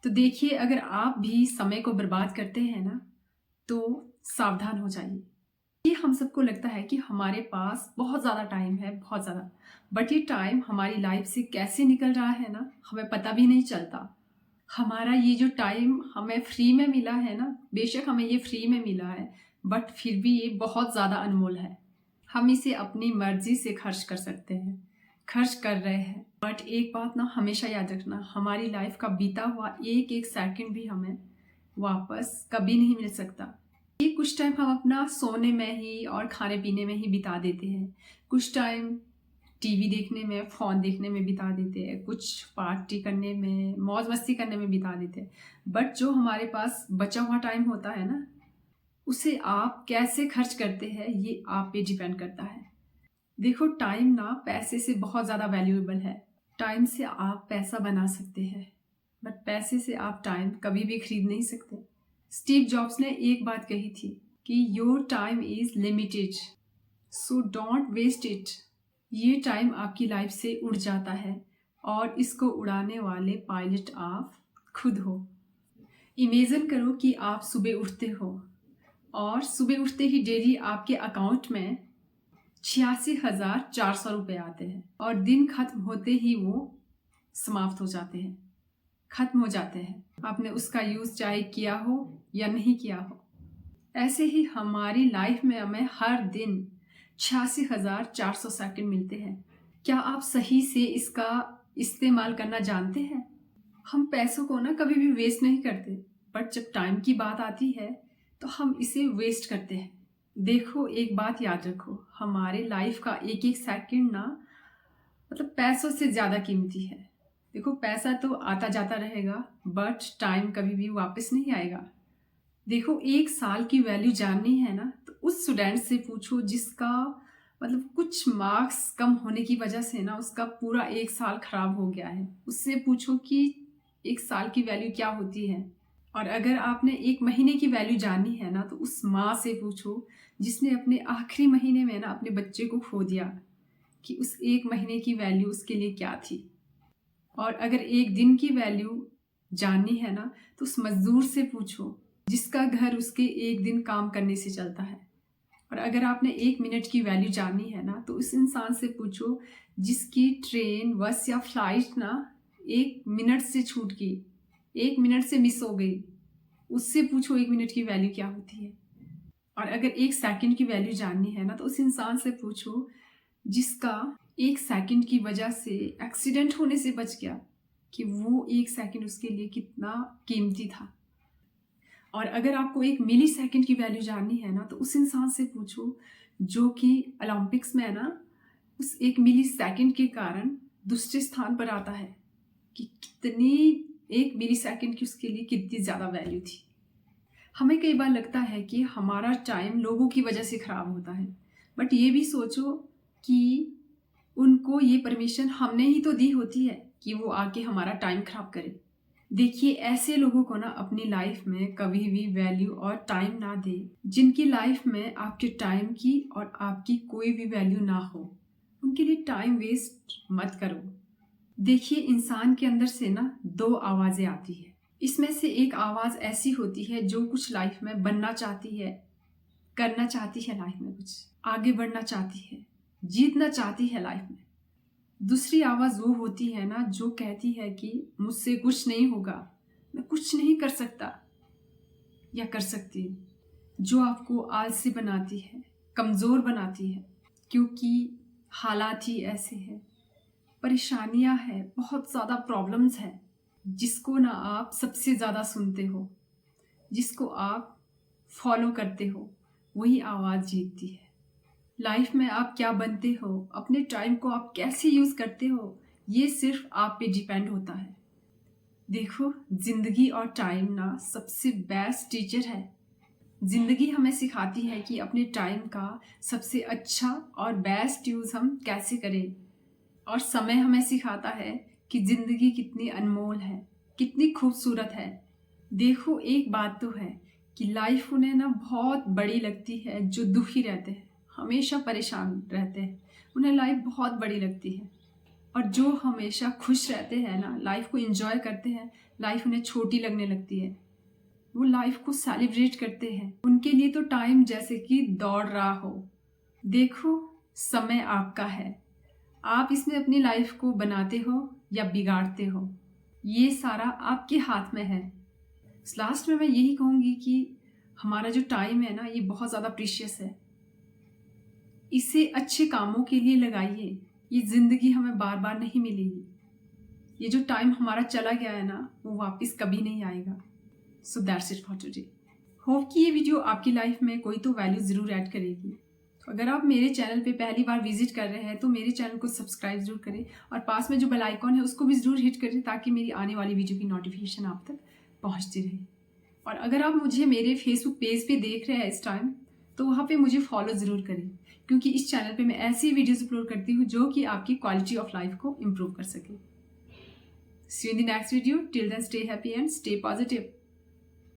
तो देखिए, अगर आप भी समय को बर्बाद करते हैं ना, तो सावधान हो जाइए। ये हम सबको लगता है कि हमारे पास बहुत ज़्यादा टाइम है, बहुत ज़्यादा। बट ये टाइम हमारी लाइफ से कैसे निकल रहा है ना, हमें पता भी नहीं चलता। हमारा ये जो टाइम हमें फ्री में मिला है ना, बेशक हमें ये फ्री में मिला है, बट फिर भी ये बहुत ज़्यादा अनमोल है। हम इसे अपनी मर्जी से खर्च कर सकते हैं, खर्च कर रहे हैं। बट एक बात ना हमेशा याद रखना, हमारी लाइफ का बीता हुआ एक एक सेकंड भी हमें वापस कभी नहीं मिल सकता। ये कुछ टाइम हम अपना सोने में ही और खाने पीने में ही बिता देते हैं, कुछ टाइम टीवी देखने में, फ़ोन देखने में बिता देते हैं, कुछ पार्टी करने में, मौज मस्ती करने में बिता देते हैं। बट जो हमारे पास बचा हुआ टाइम होता है ना, उसे आप कैसे खर्च करते हैं, ये आप पे डिपेंड करता है। देखो, टाइम ना पैसे से बहुत ज़्यादा वैल्यूएबल है। टाइम से आप पैसा बना सकते हैं, बट पैसे से आप टाइम कभी भी खरीद नहीं सकते। स्टीव जॉब्स ने एक बात कही थी कि your time is limited, so don't waste it. ये टाइम आपकी लाइफ से उड़ जाता है और इसको उड़ाने वाले पायलट आप खुद हो। इमेजिन करो कि आप सुबह उठते हो और सुबह उठते ही डेली आपके अकाउंट में 86,400 रुपये आते हैं और दिन खत्म होते ही वो समाप्त हो जाते हैं, खत्म हो जाते हैं। आपने उसका यूज़ चाहे किया हो या नहीं किया हो। ऐसे ही हमारी लाइफ में हमें हर दिन 86,400 सेकंड मिलते हैं। क्या आप सही से इसका इस्तेमाल करना जानते हैं? हम पैसों को ना कभी भी वेस्ट नहीं करते, बट जब टाइम की बात आती है तो हम इसे वेस्ट करते हैं। देखो, एक बात याद रखो, हमारे लाइफ का एक एक सेकंड ना मतलब पैसों से ज़्यादा कीमती है। देखो, पैसा तो आता जाता रहेगा, बट टाइम कभी भी वापस नहीं आएगा। देखो, एक साल की वैल्यू जाननी है ना, तो उस स्टूडेंट से पूछो जिसका मतलब कुछ मार्क्स कम होने की वजह से ना उसका पूरा एक साल खराब हो गया है। उससे पूछो कि एक साल की वैल्यू क्या होती है। और अगर आपने एक महीने की वैल्यू जाननी है ना, तो उस माँ से पूछो जिसने अपने आखिरी महीने में ना अपने बच्चे को खो दिया, कि उस एक महीने की वैल्यू उसके लिए क्या थी। और अगर एक दिन की वैल्यू जाननी है ना, तो उस मजदूर से पूछो जिसका घर उसके एक दिन काम करने से चलता है। और अगर आपने एक मिनट की वैल्यू जाननी है ना, तो उस इंसान से पूछो जिसकी ट्रेन, बस या फ्लाइट ना एक मिनट से छूट गई, एक मिनट से मिस हो गई। उससे पूछो एक मिनट की वैल्यू क्या होती है। और अगर एक सेकंड की वैल्यू जाननी है ना, तो उस इंसान से पूछो जिसका एक सेकंड की वजह से एक्सीडेंट होने से बच गया, कि वो एक सेकंड उसके लिए कितना कीमती था। और अगर आपको एक मिली सेकंड की वैल्यू जाननी है ना, तो उस इंसान से पूछो जो कि ओलंपिक्स में है ना, उस एक मिली सेकंड के कारण दूसरे स्थान पर आता है, कि कितनी एक मिली सेकंड की उसके लिए कितनी ज़्यादा वैल्यू थी। हमें कई बार लगता है कि हमारा टाइम लोगों की वजह से ख़राब होता है, बट ये भी सोचो कि उनको ये परमिशन हमने ही तो दी होती है कि वो आके हमारा टाइम ख़राब करे। देखिए, ऐसे लोगों को ना अपनी लाइफ में कभी भी वैल्यू और टाइम ना दे जिनकी लाइफ में आपके टाइम की और आपकी कोई भी वैल्यू ना हो। उनके लिए टाइम वेस्ट मत करो। देखिए, इंसान के अंदर से ना दो आवाज़ें आती है। इसमें से एक आवाज़ ऐसी होती है जो कुछ लाइफ में बनना चाहती है, करना चाहती है, लाइफ में कुछ आगे बढ़ना चाहती है, जीतना चाहती है लाइफ में। दूसरी आवाज़ वो होती है ना जो कहती है कि मुझसे कुछ नहीं होगा, मैं कुछ नहीं कर सकता या कर सकती, जो आपको आलसी बनाती है, कमज़ोर बनाती है। क्योंकि हालात ही ऐसे हैं, परेशानियां हैं, बहुत ज़्यादा प्रॉब्लम्स हैं। जिसको ना आप सबसे ज़्यादा सुनते हो, जिसको आप फॉलो करते हो, वही आवाज़ जीतती है। लाइफ में आप क्या बनते हो, अपने टाइम को आप कैसे यूज़ करते हो, ये सिर्फ आप पे डिपेंड होता है। देखो, ज़िंदगी और टाइम ना सबसे बेस्ट टीचर है। ज़िंदगी हमें सिखाती है कि अपने टाइम का सबसे अच्छा और बेस्ट यूज़ हम कैसे करें, और समय हमें सिखाता है कि ज़िंदगी कितनी अनमोल है, कितनी खूबसूरत है। देखो, एक बात तो है कि लाइफ उन्हें ना बहुत बड़ी लगती है जो दुखी रहते हैं, हमेशा परेशान रहते हैं, उन्हें लाइफ बहुत बड़ी लगती है। और जो हमेशा खुश रहते हैं ना, लाइफ को एंजॉय करते हैं, लाइफ उन्हें छोटी लगने लगती है, वो लाइफ को सेलिब्रेट करते हैं। उनके लिए तो टाइम जैसे कि दौड़ रहा हो। देखो, समय आपका है, आप इसमें अपनी लाइफ को बनाते हो या बिगाड़ते हो, ये सारा आपके हाथ में है। लास्ट में मैं यही कहूँगी कि हमारा जो टाइम है ना, ये बहुत ज़्यादा प्रीशियस है। इसे अच्छे कामों के लिए लगाइए। ये ज़िंदगी हमें बार बार नहीं मिलेगी। ये जो टाइम हमारा चला गया है ना, वो वापस कभी नहीं आएगा। So that's it for today. Hope कि ये वीडियो आपकी लाइफ में कोई तो वैल्यू ज़रूर ऐड करेगी। तो अगर आप मेरे चैनल पे पहली बार विजिट कर रहे हैं तो मेरे चैनल को सब्सक्राइब जरूर करें और पास में जो बेल आइकॉन है उसको भी ज़रूर हिट करें, ताकि मेरी आने वाली वीडियो की नोटिफिकेशन आप तक पहुंचती रहे। और अगर आप मुझे मेरे फेसबुक पेज पे देख रहे हैं इस टाइम, तो वहाँ पे मुझे फॉलो ज़रूर करें, क्योंकि इस चैनल पे मैं ऐसी वीडियोज़ अपलोड करती हूँ जो कि आपकी क्वालिटी ऑफ लाइफ को इम्प्रूव कर सके। See you in the next video. Till then, stay happy and stay positive.